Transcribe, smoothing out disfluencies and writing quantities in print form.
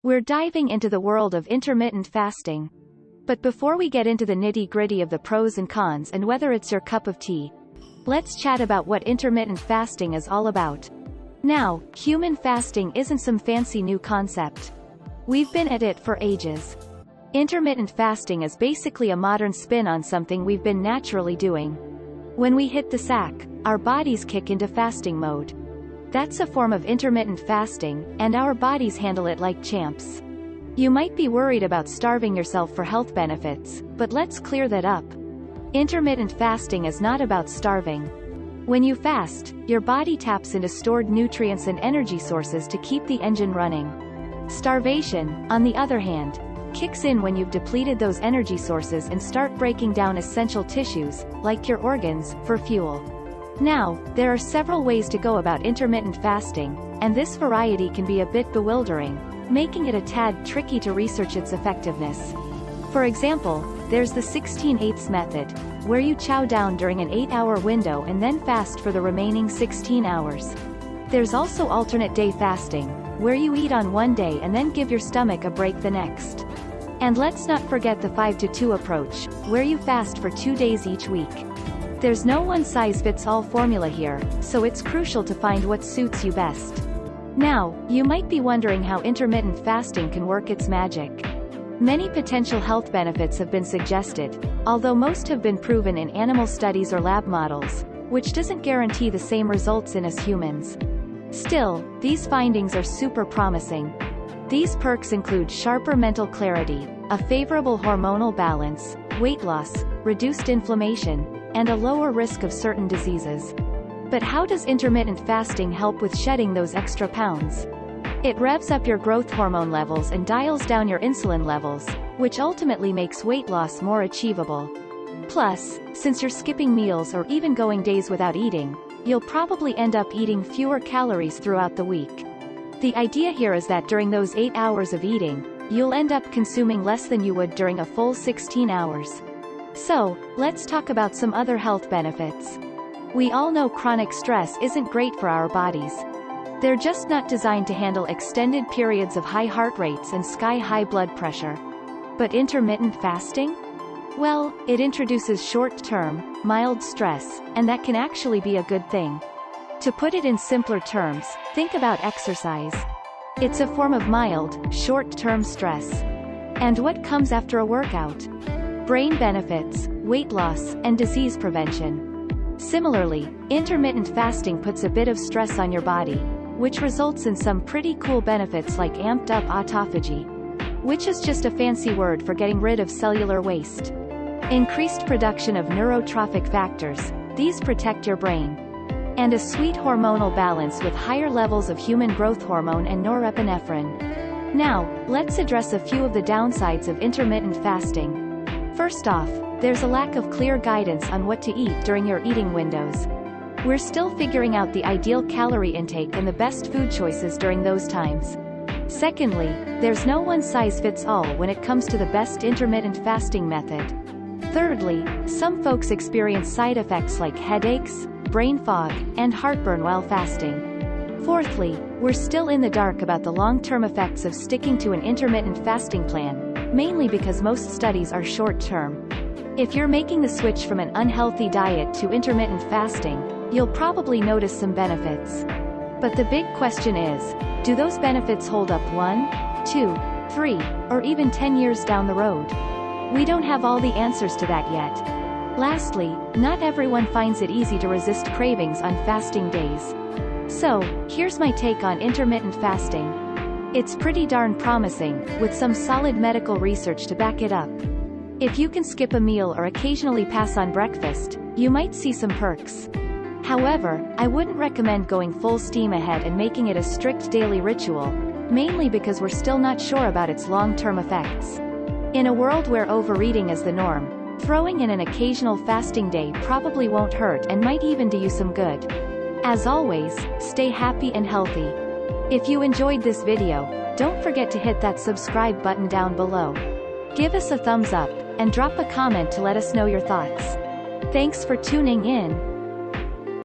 We're diving into the world of intermittent fasting. But before we get into the nitty-gritty of the pros and cons and whether it's your cup of tea, let's chat about what intermittent fasting is all about. Now, human fasting isn't some fancy new concept. We've been at it for ages. Intermittent fasting is basically a modern spin on something we've been naturally doing. When we hit the sack, our bodies kick into fasting mode. That's a form of intermittent fasting, and our bodies handle it like champs. You might be worried about starving yourself for health benefits, but let's clear that up. Intermittent fasting is not about starving. When you fast, your body taps into stored nutrients and energy sources to keep the engine running. Starvation, on the other hand, kicks in when you've depleted those energy sources and start breaking down essential tissues, like your organs, for fuel. Now, there are several ways to go about intermittent fasting, and this variety can be a bit bewildering, making it a tad tricky to research its effectiveness. For example, there's the 16/8 method, where you chow down during an 8-hour window and then fast for the remaining 16 hours. There's also alternate day fasting, where you eat on one day and then give your stomach a break the next. And let's not forget the 5-2 approach, where you fast for 2 days each week. There's no one-size-fits-all formula here, so it's crucial to find what suits you best. Now, you might be wondering how intermittent fasting can work its magic. Many potential health benefits have been suggested, although most have been proven in animal studies or lab models, which doesn't guarantee the same results in us humans. Still, these findings are super promising. These perks include sharper mental clarity, a favorable hormonal balance, weight loss, reduced inflammation, and a lower risk of certain diseases. But how does intermittent fasting help with shedding those extra pounds? It revs up your growth hormone levels and dials down your insulin levels, which ultimately makes weight loss more achievable. Plus, since you're skipping meals or even going days without eating, you'll probably end up eating fewer calories throughout the week. The idea here is that during those 8 hours of eating, you'll end up consuming less than you would during a full 16 hours. So, let's talk about some other health benefits. We all know chronic stress isn't great for our bodies. They're just not designed to handle extended periods of high heart rates and sky-high blood pressure. But intermittent fasting? Well, it introduces short-term, mild stress, and that can actually be a good thing. To put it in simpler terms, think about exercise. It's a form of mild, short-term stress. And what comes after a workout? Brain benefits, weight loss, and disease prevention. Similarly, intermittent fasting puts a bit of stress on your body, which results in some pretty cool benefits like amped-up autophagy, which is just a fancy word for getting rid of cellular waste. Increased production of neurotrophic factors, these protect your brain. And a sweet hormonal balance with higher levels of human growth hormone and norepinephrine. Now, let's address a few of the downsides of intermittent fasting. First off, there's a lack of clear guidance on what to eat during your eating windows. We're still figuring out the ideal calorie intake and the best food choices during those times. Secondly, there's no one-size-fits-all when it comes to the best intermittent fasting method. Thirdly, some folks experience side effects like headaches, brain fog, and heartburn while fasting. Fourthly, we're still in the dark about the long-term effects of sticking to an intermittent fasting plan, mainly because most studies are short-term. If you're making the switch from an unhealthy diet to intermittent fasting, you'll probably notice some benefits. But the big question is, do those benefits hold up 1, 2, 3, or even 10 years down the road? We don't have all the answers to that yet. Lastly, not everyone finds it easy to resist cravings on fasting days. So, here's my take on intermittent fasting. It's pretty darn promising, with some solid medical research to back it up. If you can skip a meal or occasionally pass on breakfast, you might see some perks. However, I wouldn't recommend going full steam ahead and making it a strict daily ritual, mainly because we're still not sure about its long-term effects. In a world where overeating is the norm, throwing in an occasional fasting day probably won't hurt and might even do you some good. As always, stay happy and healthy. If you enjoyed this video, don't forget to hit that subscribe button down below. Give us a thumbs up, and drop a comment to let us know your thoughts. Thanks for tuning in.